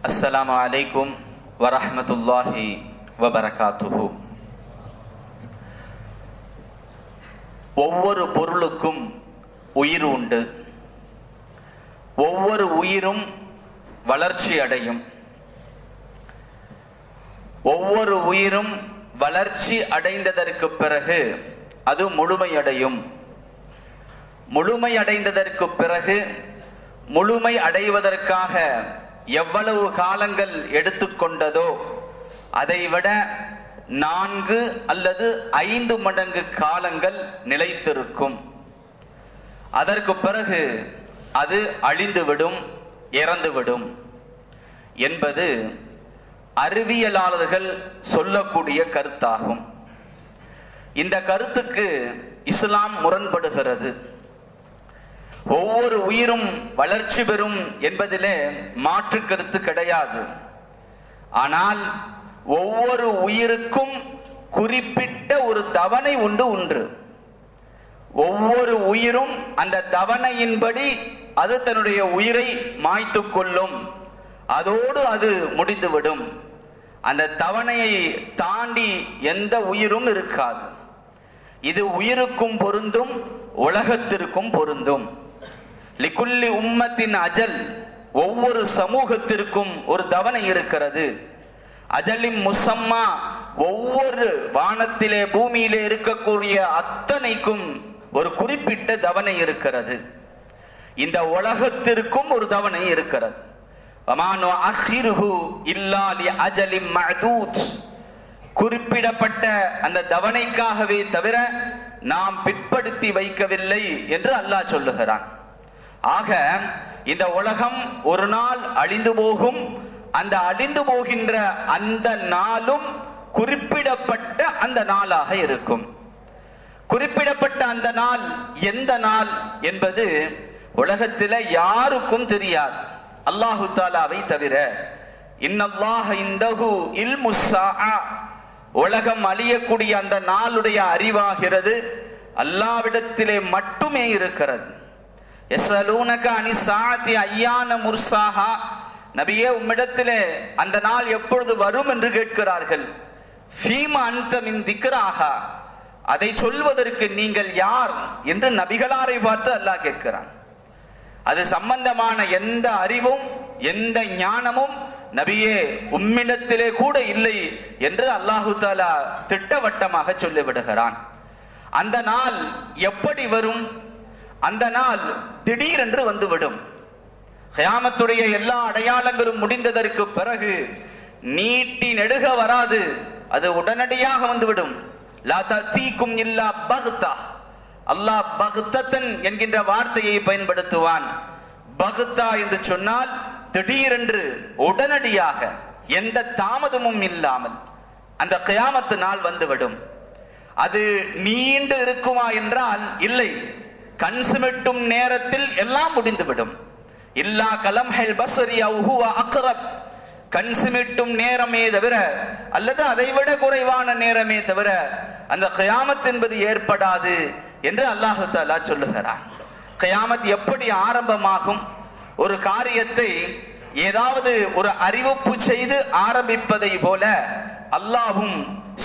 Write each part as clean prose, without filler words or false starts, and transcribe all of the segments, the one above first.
அஸ்ஸலாமு அலைக்கும் வரஹ்மத்துல்லாஹி வபரகாத்துஹு. ஒவ்வொரு பொருளுக்கும் உயிர் உண்டு. ஒவ்வொரு உயிரும் வளர்ச்சி அடையும். ஒவ்வொரு உயிரும் வளர்ச்சி அடைந்ததற்கு பிறகு அது முழுமையடையும். முழுமை அடைந்ததற்கு பிறகு முழுமை அடைவதற்காக எவ்வளவு காலங்கள் எடுத்துக்கொண்டதோ அதைவிட 4 அல்லது 5 மடங்கு காலங்கள் நிலைத்திருக்கும். அதற்கு பிறகு அது அழிந்துவிடும், இறந்துவிடும் என்பது அறிவியலாளர்கள் சொல்லக்கூடிய கருத்தாகும். இந்த கருத்துக்கு இஸ்லாம் முரண்படுகிறது. ஒவ்வொரு உயிரும் வளர்ச்சி பெறும் என்பதிலே மாற்று கருத்து கிடையாது. ஆனால் ஒவ்வொரு உயிருக்கும் குறிப்பிட்ட ஒரு தவணை உண்டு. ஒவ்வொரு உயிரும் அந்த தவணையின்படி அது தன்னுடைய உயிரை மாய்த்து கொள்ளும். அதோடு அது முடிந்துவிடும். அந்த தவணையை தாண்டி எந்த உயிரும் இருக்காது. இது உயிருக்கும் பொருந்தும், உலகத்திற்கும் பொருந்தும். லிகுல்லி உம்மத்தின் அஜல், ஒவ்வொரு சமூகத்திற்கும் ஒரு தவணை இருக்கிறது. அஜலின் முசம்மா, ஒவ்வொரு வானத்திலே பூமியிலே இருக்கக்கூடிய அத்தனைக்கும் ஒரு குறிப்பிட்ட தவணை இருக்கிறது. இந்த உலகத்திற்கும் ஒரு தவணை இருக்கிறது. குறிப்பிடப்பட்ட அந்த தவணைக்காகவே தவிர நாம் பிற்படுத்தி வைக்கவில்லை என்று அல்லாஹ் சொல்லுகிறான். ஆக இந்த உலகம் ஒரு நாள் அழிந்து போகும். அந்த அழிந்து போகின்ற அந்த நாளும் குறிப்பிடப்பட்ட அந்த நாளாக இருக்கும். குறிப்பிடப்பட்ட அந்த நாள் எந்த நாள் என்பது உலகத்தில் யாருக்கும் தெரியாது, அல்லாஹு தாலாவை தவிர. இன்னல்லாஹ இந்தஹு இல்முஸ்ஸாஅ, உலகம் அழியக்கூடிய அந்த நாளுடைய அறிவாகிறது அல்லாஹ்விடத்திலே மட்டுமே இருக்கிறது. யஸலூனக அனிஸ்ஸாஅத்தி அய்யான முர்ஸாஹா, நபியே உம்மிடத்திலே அந்த நாள் எப்பொழுது வரும் என்று கேட்கிறார்கள். ஃபீமா அன்த மின் திக்ராஹா, அதை சொல்வதற்கு நீங்கள் யார் என்று நபிகளாரை பார்த்து அல்லாஹ் கேட்கிறான். அது சம்பந்தமான எந்த அறிவும் எந்த ஞானமும் நபியே உம்மிடத்திலே கூட இல்லை என்று அல்லாஹு தாலா திட்டவட்டமாக சொல்லிவிடுகிறான். அந்த நாள் எப்படி வரும்? அந்த நாள் திடீரென்று வந்துவிடும். கியாமத்துடைய எல்லா அடையாளங்களும் முடிந்ததற்கு பிறகு நீட்டி நெடுக வராது, அது உடனடியாக வந்துவிடும். லா ததீக்கும் இல்லா பக்தா, அல்லாஹ் பக்தத்தன் என்கின்ற வார்த்தையை பயன்படுத்துவான். பக்தா என்று சொன்னால் திடீரென்று, உடனடியாக, எந்த தாமதமும் இல்லாமல் அந்த கியாமத்து நாள் வந்துவிடும். அது நீண்டு இருக்குமா என்றால் இல்லை, கண் சிமிட்டும் நேரத்தில் எல்லாம் முடிந்துவிடும். இல்லா கலம்ஹில் பஸ்ரி அவ் ஹுவ அக்ரப், கண் சிமிட்டும் நேரமே தவிர அல்லது அதைவிட குறைவான நேரமே தவிர அந்த கியாமத் என்பது ஏற்படாது என்று அல்லாஹு தஆலா சொல்லுகிறான். கியாமத் எப்படி ஆரம்பமாகும்? ஒரு காரியத்தை ஏதாவது ஒரு அறிவிப்பு செய்து ஆரம்பிப்பதை போல அல்லாஹும்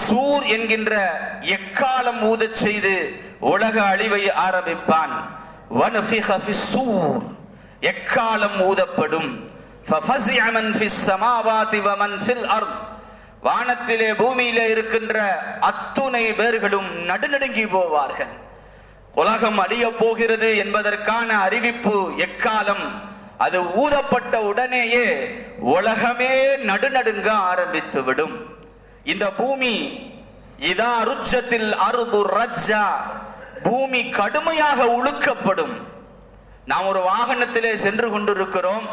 சூர் என்கின்ற எக்காலம் ஊதச் செய்து உலக அழிவை ஆரம்பிப்பான். வன்ஃபிக ஃபிஸ்ஸூர், எக்காலம் ஊதப்படும். ஃபஃபஸிஅ மன் ஃபிஸ் ஸமாவாதி வ மன் ஃபில் அர்த், வானத்திலே பூமியிலே இருக்கின்ற அத்துணை பேர்களும் நடுநடுங்கி போவார்கள். உலகம் அழிய போகிறது என்பதற்கான அறிவிப்பு எக்காலம் அது ஊதப்பட்ட உடனேயே உலகமே நடுநடுங்க ஆரம்பித்து விடும். இந்த பூமி இதா ருஜ்ஜத்தில் அர்து ரஜ்ஜா, பூமி கடுமையாக உழுக்கப்படும். நாம் ஒரு வாகனத்திலே சென்று கொண்டிருக்கிறோம்.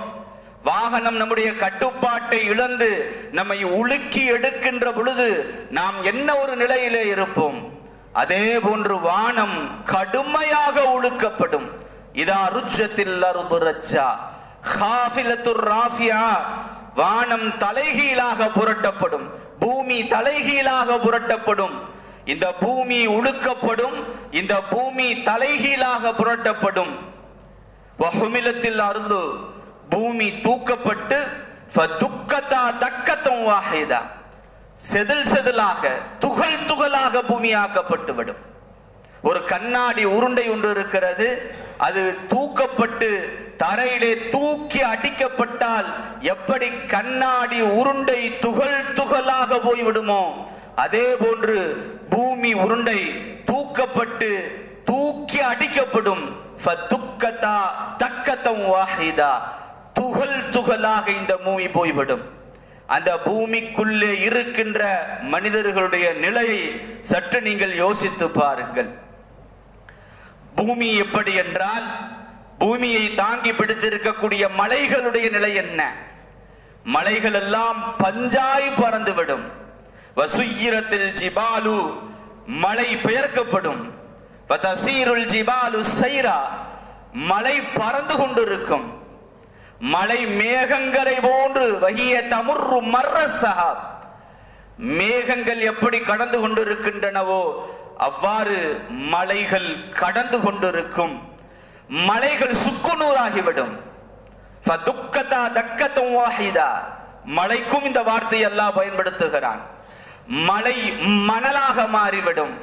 வாகனம் நம்முடைய கட்டுப்பாட்டை இழந்து நம்மை உலுக்கி எடுக்கின்ற பொழுது நாம் என்ன ஒரு நிலையிலே இருப்போம்? அதே போன்று வானம் கடுமையாக உழுக்கப்படும். இதா ருஜ்ஜத்தில் அர்து ரஜ்ஜா காஃபிலத்துர் ராஃபியா, வானம் தலைகீழாக புரட்டப்படும், பூமி தலைகீழாக புரட்டப்படும். இந்த பூமி உழுக்கப்படும், இந்த பூமி தலைகீழாக புரட்டப்படும். வஹுமிலத்தில் அர்து, பூமி தூக்கப்பட்டு ஃபதுக்கதா தக்கத்தம் வாஹிதா, செதில் செதிலாக துகள் துகளாக பூமியாக்கப்பட்டு விடும். ஒரு கண்ணாடி உருண்டை ஒன்று இருக்கிறது, அது தூக்கப்பட்டு தரையிலே தூக்கி அடிக்கப்பட்டால் எப்படி கண்ணாடி உருண்டை துகள் துகளாக போய்விடுமோ, அதே போன்று பூமி உருண்டை தூக்கப்பட்டு தூக்கி அடிக்கப்படும். ஃபதுக்கதா தக்கத்தம் வாஹிதா, துகள் துகளாக இந்த பூமி போய்விடும். அந்த பூமிக்குள்ளே இருக்கின்ற மனிதர்களுடைய நிலையை சற்று நீங்கள் யோசித்து பாருங்கள். பூமி எப்படி என்றால், பூமியை தாங்கி பிடித்திருக்கக்கூடிய மலைகளுடைய நிலை என்ன? மலைகள் எல்லாம் பஞ்சாய் பறந்துவிடும். வசுயிரத்தில் ஜிபாலு, மலை பெயர்க்கப்படும். வதசீருல் ஜிபாலு சைரா, மலை பறந்து கொண்டிருக்கும். மலை மேகங்களை போன்று, வஹிய தமுர்ரு மர்ர ஸஹாப், மேகங்கள் எப்படி கடந்து கொண்டிருக்கின்றனவோ அவ்வாறு மலைகள் கடந்து கொண்டிருக்கும். மலைகள் சுக்குநூறாகிவிடும். ஃபதுக்கதா தக்கத்தம் வாஹிதா, மலைக்கும் இந்த வார்த்தை அல்லாஹ் பயன்படுத்துகிறான். மலை மணலாக மாறிவிடும்.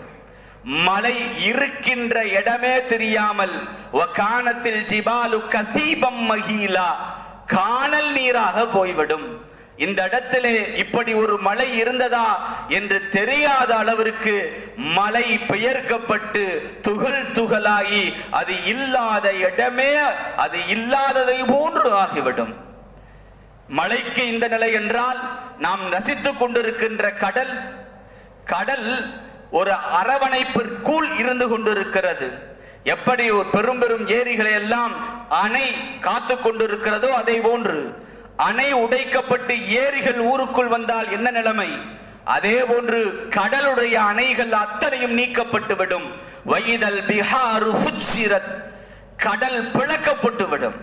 மலை இருக்கின்ற இடமே தெரியாமல், வகானத்தில் ஜிபாலு கதீபம் மஹீலா, காணல் நீராக போய்விடும். இந்த இடத்திலே இப்படி ஒரு மலை இருந்ததா என்று தெரியாத அளவிற்கு மலை பெயர்க்கப்பட்டு துகள் துகளாகி அது இல்லாத இடமே அது இல்லாததை போன்று ஆகிவிடும். மலைக்கு இந்த நிலை என்றால், நாம் ரசித்துக் கொண்டிருக்கின்ற கடல், கடல் ஒரு அரவணைப்பிற்குள் இருந்து கொண்டிருக்கிறது. எப்படி ஒரு பெரும் பெரும் ஏரிகளை எல்லாம் அணை காத்து கொண்டிருக்கிறதோ அதே போன்று அணை உடைக்கப்பட்டு ஏரிகள் ஊருக்குள் வந்தால் என்ன நிலைமை, அதே போன்று கடலுடைய அணைகள் அத்தனையும் நீக்கப்பட்டு விடும். வைதல் பிஹாரு ஃபுஜ்ஜிரத், கடல் பிளக்கப்பட்டு விடும்.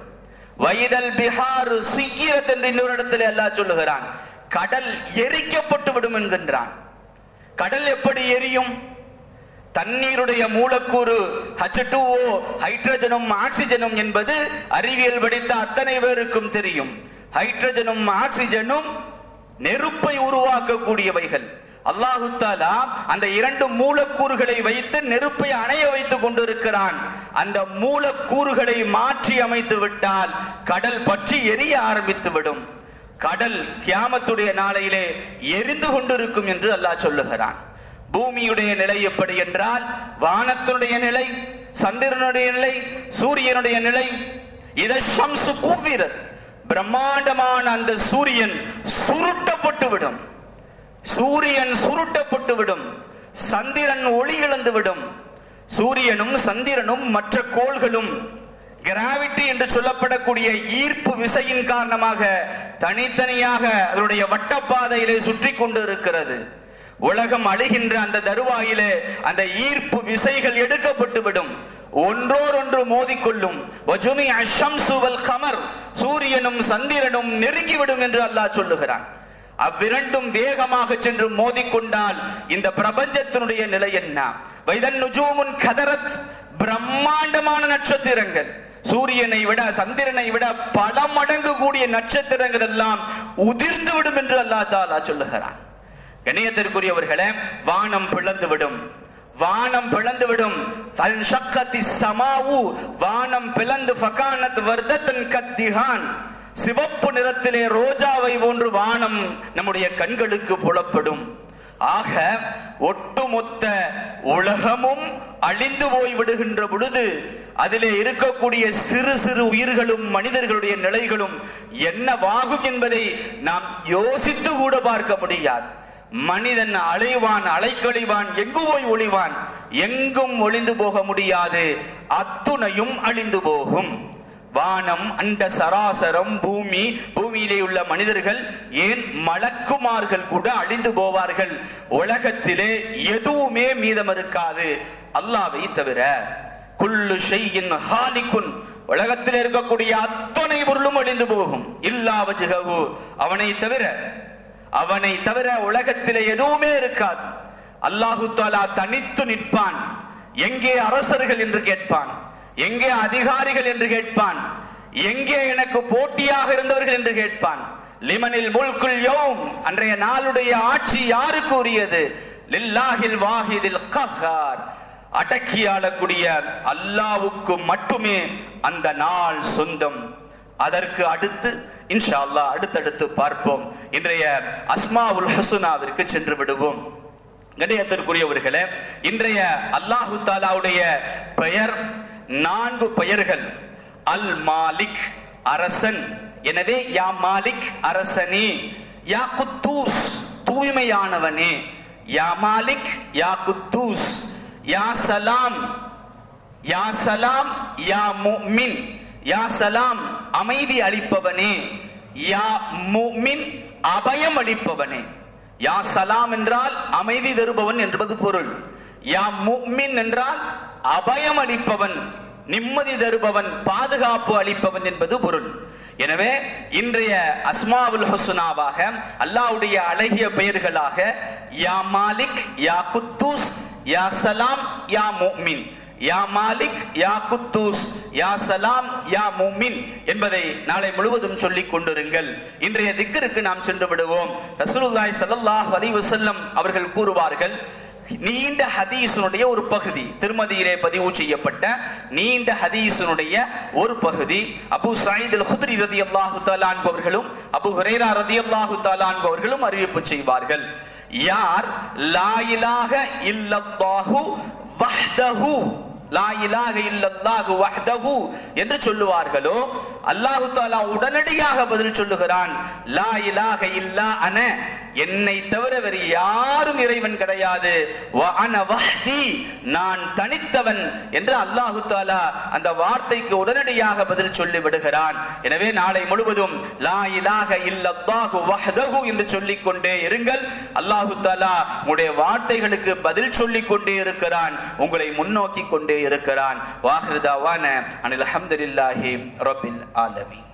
வைதல் பிஹாரு சுய்யிரத் என்று இன்னொரு இடத்துல அல்லாஹ் சொல்லுகிறான், கடல் எரிக்கப்பட்டு விடும் என்கின்றான். கடல் எப்படி எரியும்? தண்ணீருடைய மூலக்கூறு H2O, ஹைட்ரஜனும் ஆக்சிஜனும் என்பது அறிவியல் படித்த அத்தனை பேருக்கும் தெரியும். ஹைட்ரஜனும் ஆக்சிஜனும் நெருப்பை உருவாக்கக்கூடியவைகள். அல்லாஹு தஆலா அந்த இரண்டு மூலக்கூறுகளை வைத்து நெருப்பை அணைய வைத்துக் கொண்டிருக்கிறான். அந்த மூலக்கூறுகளை மாற்றி அமைத்து விட்டால் கடல் பற்றி எரிய ஆரம்பித்து விடும். கடல் கியாமத்துடைய நாளையிலே எரிந்து கொண்டிருக்கும் என்று அல்லாஹ் சொல்லுகிறான். பூமியுடைய நிலை எப்படி என்றால், வானத்தினுடைய நிலை, சந்திரனுடைய நிலை, சூரியனுடைய நிலை, இத ஷம்சு குவ்விரத், பிரம்மாண்டமான அந்த சூரியன் சுருட்டப்பட்டு விடும். சூரியன் சுருட்டப்பட்டு விடும். சந்திரன் ஒளி இழந்து விடும். சூரியனும் சந்திரனும் மற்ற கோள்களும் கிராவிட்டி என்று சொல்லப்படக்கூடிய ஈர்ப்பு விசையின் காரணமாக தனித்தனியாக அதனுடைய வட்டப்பாதையிலே சுற்றி கொண்டு இருக்கிறது. உலகம் அழிகின்ற அந்த தருவாயிலே அந்த ஈர்ப்பு விசைகள் எடுக்கப்பட்டு விடும். ஒன்றோடொன்று மோதிக்கொள்ளும். சூரியனும் சந்திரனும் நெருங்கிவிடும் என்று அல்லாஹ் சொல்லுகிறான். அவ்விரண்டும் வேகமாக சென்று மோதிக்கொண்டால் இந்த பிரபஞ்சத்தினுடைய நிலை என்ன? வைதன் நுஜூமுன் கதரத், பிரம்மாண்டமான நட்சத்திரங்கள், சூரியனை விட சந்திரனை விட பல மடங்கு கூடிய நட்சத்திரங்கள் எல்லாம் உதிர்ந்து விடும் என்று அல்லாஹ் தஆலா சொல்லுகிறான். கண்ணியத்திற்குரியவர்களே, வானம் பிளந்து விடும். வானம் பிளந்து விடும். வானம் பிளந்து ஃபகானத் வர்தத்தன் கத்திஹான், சிவப்பு நிறத்திலே ரோஜாவை போன்று வானம் நம்முடைய கண்களுக்கு புலப்படும். ஆக ஒட்டுமொத்த உலகமும் அழிந்து போய் விடுகின்ற பொழுது அதிலே இருக்கக்கூடிய சிறு சிறு உயிர்களும் மனிதர்களுடைய நிலைகளும் என்னவாகும் என்பதை நாம் யோசித்து கூட பார்க்க முடியாது. மனிதன் அலைவான், அலைக்கழிவான், எங்கு போய் ஒளிவான்? எங்கும் ஒளிந்து போக முடியாது. அத்துணையும் அழிந்து போகும். வானம், அண்ட சராசரம், பூமி, பூமியிலே உள்ள மனிதர்கள், ஏன் மலக்குமார்கள் கூட அழிந்து போவார்கள். உலகத்திலே எதுவுமே மீதம் இருக்காது அல்லாஹ்வை தவிர. குல்லு ஷைஇன் ஹாலிகுன், உலகத்தில் இருக்கக்கூடிய அத்தனை பொருளும் அழிந்து போகும். இல்லா வஜ்ஹஹு, அவனை தவிர உலகத்திலே எதுவுமே இருக்காது. அல்லாஹு தஆலா தனித்து நிற்பான். எங்கே அரசர்கள் என்று கேட்பான், எங்கே அதிகாரிகள் என்று கேட்பான், எங்கே எனக்கு போட்டியாக இருந்தவர்கள் என்று கேட்பான். லிமனில் முல்குல் யௌம், அன்றைய நாளுடைய ஆட்சி யாருக்கு உரியது? லில்லாஹில் வாஹிதில் கஹ்ஹார், அடக்கி ஆளக்கூடிய அல்லாஹ்வுக்கு மட்டுமே அந்த நாள் சொந்தம். அதற்கு அடுத்து இன்ஷா அல்லாஹ் அடுத்தடுத்து பார்ப்போம். இன்றைய அஸ்மாவுல் ஹுஸ்னாவிற்கு சென்று விடுவோம். கண்ணியத்திற்குரியவர்களே, இன்றைய அல்லாஹு தாலாவுடைய பெயர் 4 பெயர்கள். அல் மாலிக், அரசன். எனவே யா மாலிக், அரசனே. யா குத்தூஸ், தூய்மையானவனே. யா மாலிக், யா குத்தூஸ். யா சலாம், யா சலாம், யா முஃமின். யா சலாம், அமைதி அளிப்பவனே. யா முஃமின், அபயம் அளிப்பவனே. யா சலாம் என்றால் அமைதி தருபவன் என்பது பொருள். யா முஃமின் என்றால் அபயம் அளிப்பவன், நிம்மதி தருபவன், பாதுகாப்பு அளிப்பவன் என்பது பொருள். எனவே இன்றைய அஸ்மாவுல் ஹுஸ்னாவாக, அல்லாஹ்வுடைய அழகிய பெயர்களாக யா மாலிக், யா குத்தூஸ், யா சலாம், யா முஃமின், யா மாலிக், யா குத்தூஸ், யா சலாம், யா முஃமின் என்பதை நாளை முழுவதும் சொல்லிக் கொண்டிருங்கள். இன்றைய திக்ருக்கு நாம் சென்று விடுவோம். ரசூலுல்லாஹி ஸல்லல்லாஹு அலைஹி வஸல்லம் அவர்கள் கூறுவார்கள், நீண்ட ஹதீஸினுடைய ஒரு பகுதி, திருமதியிலே பதிவு செய்யப்பட்ட நீண்ட ஹதீஸினுடைய ஒரு பகுதி, அபூ சயீத் அல் குத்ரி ரலியல்லாஹு தஆலா அன்ஹு அவர்களும் அபூ ஹுரைரா ரலியல்லாஹு தஆலா அன்ஹு அவர்களும் அறிவிப்பு செய்வார்கள். யார் லா இலாஹ இல்லல்லாஹு வஹ்தஹு, லா இலாஹ இல்லல்லாஹு வஹ்தஹு என்று சொல்லுவார்களோ, அல்லாஹு தஆலா உடனடியாக பதில் சொல்லுகிறான், லா இலாஹ இல்லா அன, என்னை தவிர வேறு யாரும் இறைவன் கிடையாது, வ அன வஹ்தி, நான் தனித்தவன் என்று அல்லாஹு தஆலா அந்த வார்த்தைக்கு உடனடியாக பதில் சொல்லி விடுகிறான். எனவே நாளை முழுவதும் லா இலாஹ இல்லல்லாஹு வஹ்தஹு என்று சொல்லிக் கொண்டே இருங்கள். அல்லாஹு தஆலா உங்களுடைய வார்த்தைகளுக்கு பதில் சொல்லிக் கொண்டே இருக்கிறான், உங்களை முன்னோக்கி கொண்டே இருக்கிறான். வாஹிரு தாவானா அனில் ஹம்துலில்லாஹி ரப்பில் ஆலமீன்.